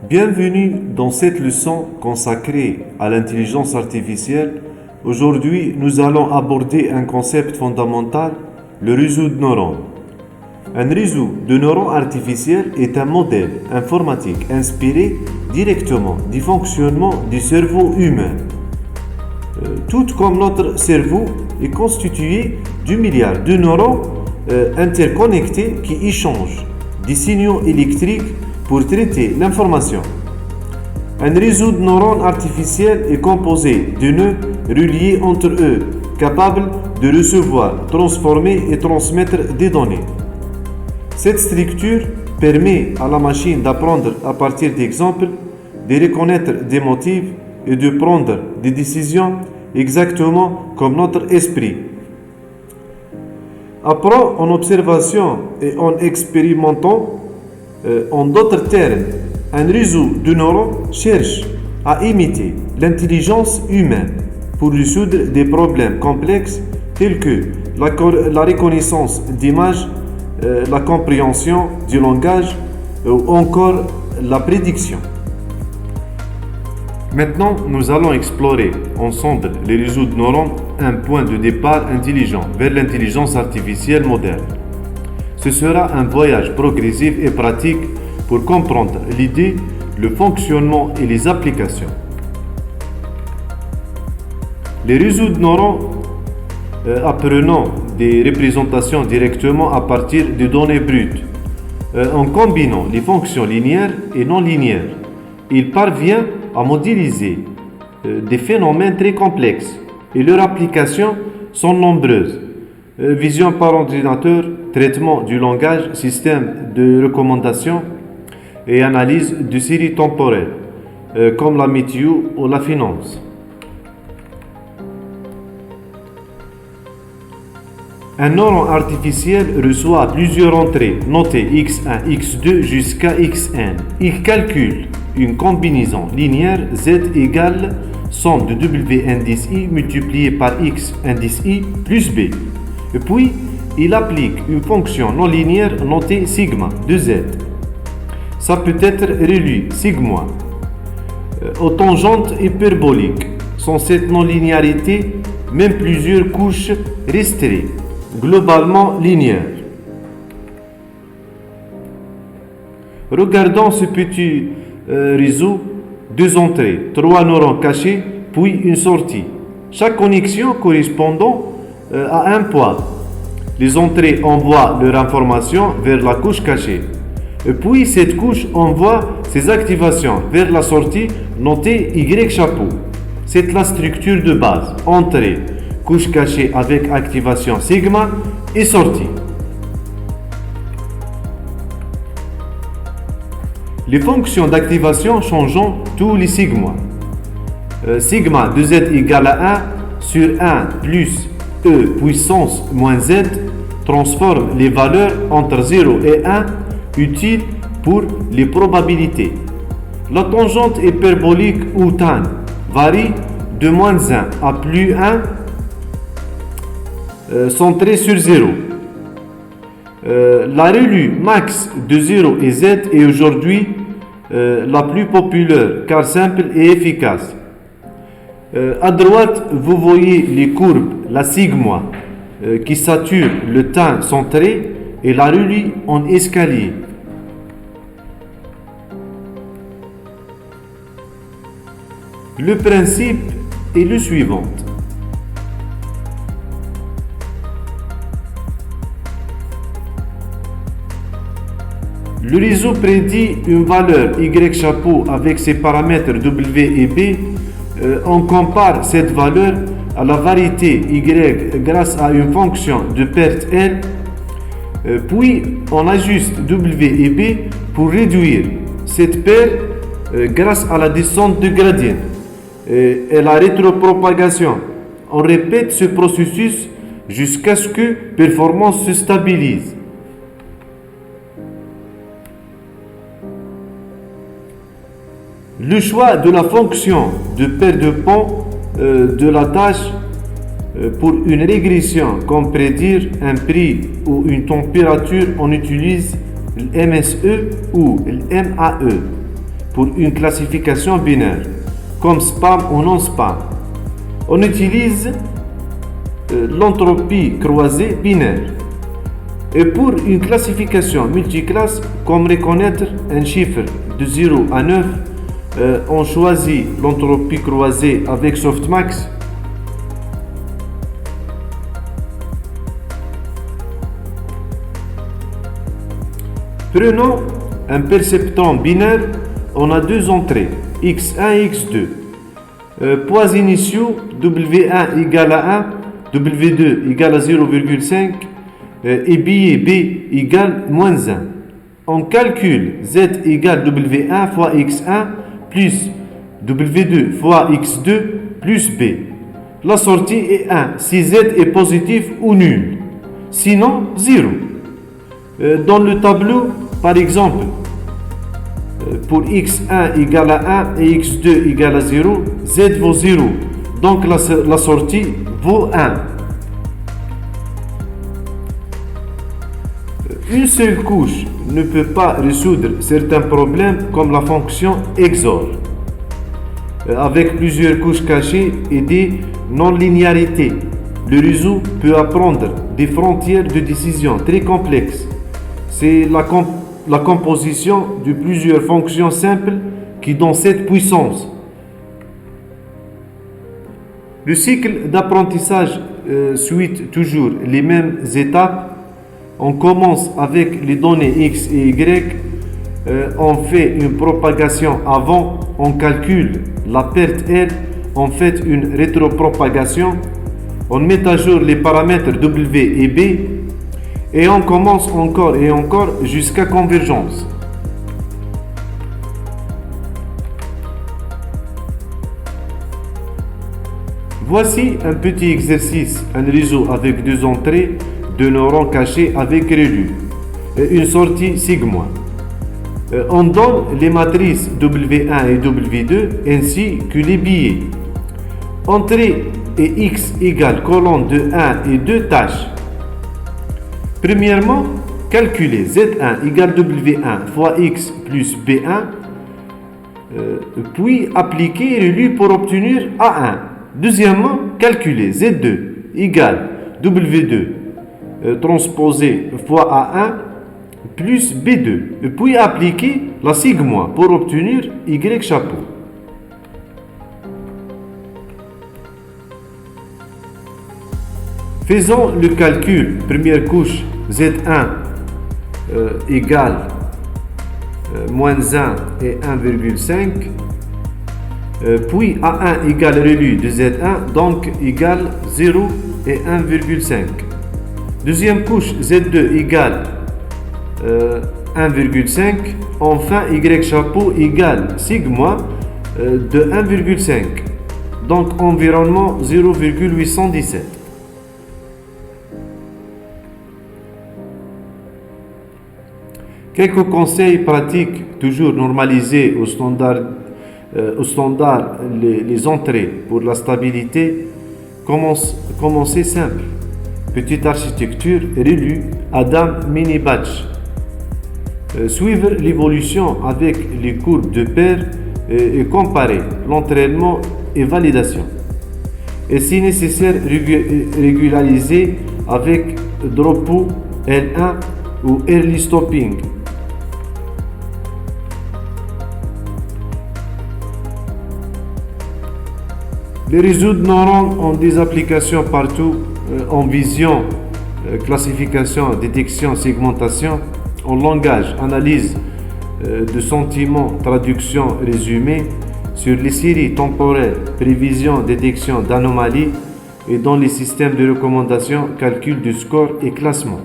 Bienvenue dans cette leçon consacrée à l'intelligence artificielle. Aujourd'hui, nous allons aborder un concept fondamental, le réseau de neurones. Un réseau de neurones artificiels est un modèle informatique inspiré directement du fonctionnement du cerveau humain. Tout comme notre cerveau est constitué de milliards de neurones interconnectés qui échangent des signaux électriques pour traiter l'information. Un réseau de neurones artificiels est composé de nœuds reliés entre eux, capables de recevoir, transformer et transmettre des données. Cette structure permet à la machine d'apprendre à partir d'exemples, de reconnaître des motifs et de prendre des décisions exactement comme notre esprit. Apprend en observation et en expérimentant. En d'autres termes, un réseau de neurones cherche à imiter l'intelligence humaine pour résoudre des problèmes complexes tels que la reconnaissance d'images, la compréhension du langage ou encore la prédiction. Maintenant, nous allons explorer ensemble les réseaux de neurones, un point de départ intelligent vers l'intelligence artificielle moderne. Ce sera un voyage progressif et pratique pour comprendre l'idée, le fonctionnement et les applications. Les réseaux de neurones apprenant des représentations directement à partir de données brutes. En combinant les fonctions linéaires et non linéaires, il parvient à modéliser des phénomènes très complexes et leurs applications sont nombreuses. Vision par ordinateur, traitement du langage, système de recommandation et analyse de séries temporelles, comme la météo ou la finance. Un neuron artificiel reçoit plusieurs entrées notées x1, x2 jusqu'à xn. Il calcule une combinaison linéaire z égale somme de w indice i multiplié par x indice i plus b. Et puis, il applique une fonction non linéaire notée sigma de z. Ça peut être relu sigma aux tangentes hyperboliques. Sans cette non-linéarité, même plusieurs couches resteraient globalement linéaires. Regardons ce petit réseau, deux entrées, trois neurones cachés, puis une sortie. Chaque connexion correspondant à un poids. Les entrées envoient leur information vers la couche cachée. Et puis cette couche envoie ses activations vers la sortie notée Y chapeau. C'est la structure de base. Entrée, couche cachée avec activation sigma et sortie. Les fonctions d'activation changeant tous les sigma. Sigma de z égale à 1 sur 1 plus E puissance moins z transforme les valeurs entre 0 et 1 utiles pour les probabilités. La tangente hyperbolique ou tan varie de moins 1 à plus 1 centrée sur 0. La relue max de 0 et z est aujourd'hui la plus populaire car simple et efficace. À droite, vous voyez les courbes, la sigma qui sature le temps centré et la relie en escalier. Le principe est le suivant. Le réseau prédit une valeur Y chapeau avec ses paramètres W et B. On compare cette valeur à la variété Y grâce à une fonction de perte L. Puis on ajuste W et B pour réduire cette paire grâce à la descente de gradient et la rétropropagation. On répète ce processus jusqu'à ce que la performance se stabilise. Le choix de la fonction de paire de pont de la tâche pour une régression comme prédire un prix ou une température, on utilise le MSE ou le MAE. pour une classification binaire, comme spam ou non spam. On utilise l'entropie croisée binaire. Et pour une classification multiclasse, comme reconnaître un chiffre de 0 à 9, on choisit l'entropie croisée avec softmax. Prenons un perceptron binaire, on a deux entrées, x1 et x2. Poids initiaux, W1 égale à 1, W2 égale à 0,5 et billet B égale moins 1. On calcule Z égale W1 fois x1 plus W2 fois x2 plus B. La sortie est 1 si Z est positif ou nul, sinon 0. Dans le tableau, par exemple, pour x1 égale à 1 et x2 égale à 0, Z vaut 0. Donc la sortie vaut 1. Une seule couche ne peut pas résoudre certains problèmes comme la fonction XOR, avec plusieurs couches cachées et des non-linéarités. Le réseau peut apprendre des frontières de décision très complexes. C'est la composition de plusieurs fonctions simples qui donnent cette puissance. Le cycle d'apprentissage suit toujours les mêmes étapes. On commence avec les données X et Y, on fait une propagation avant, on calcule la perte L, on fait une rétropropagation, on met à jour les paramètres W et B, et on commence encore et encore jusqu'à convergence. Voici un petit exercice, un réseau avec deux entrées, deux neurones cachés avec relus, une sortie sigma. On donne les matrices W1 et W2 ainsi que les billets. Entrée et X égale colonne de 1 et 2 tâches. Premièrement, calculer Z1 égale W1 fois X plus B1, puis appliquer relu pour obtenir A1. Deuxièmement, calculer Z2 égale W2 transposé fois A1 plus B2, puis appliquer la sigma pour obtenir Y chapeau. Faisons le calcul. Première couche, Z1 égale moins 1 et 1,5. Puis A1 égale relu de Z1, donc égale 0 et 1,5. Deuxième couche, Z2 égale 1,5. Enfin, Y chapeau égale sigma de 1,5. Donc environnement 0,817. Quelques conseils pratiques, toujours normalisés au standard, les entrées pour la stabilité. Commencez simple. Petite architecture, relu, Adam mini batch. Suivre l'évolution avec les courbes de paire et comparer l'entraînement et validation. Et si nécessaire, régulariser avec Dropo L1 ou Early Stopping. Les réseaux de neurones ont des applications partout en vision, classification, détection, segmentation, en langage, analyse de sentiments, traduction, résumé, sur les séries temporelles, prévision, détection d'anomalies et dans les systèmes de recommandation, calcul du score et classement.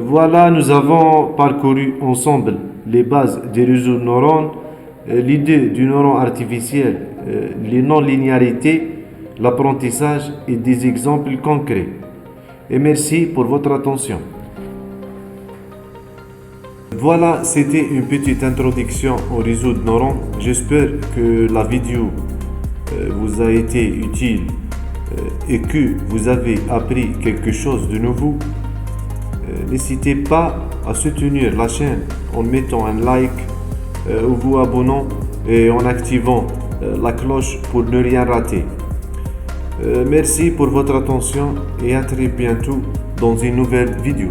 Voilà, nous avons parcouru ensemble les bases des réseaux de neurones, l'idée du neuron artificiel, les non-linéarités, l'apprentissage et des exemples concrets. Et merci pour votre attention. Voilà, c'était une petite introduction au réseau de neurones. J'espère que la vidéo vous a été utile et que vous avez appris quelque chose de nouveau. N'hésitez pas à soutenir la chaîne en mettant un like ou vous abonnant et en activant la cloche pour ne rien rater. Merci pour votre attention et à très bientôt dans une nouvelle vidéo.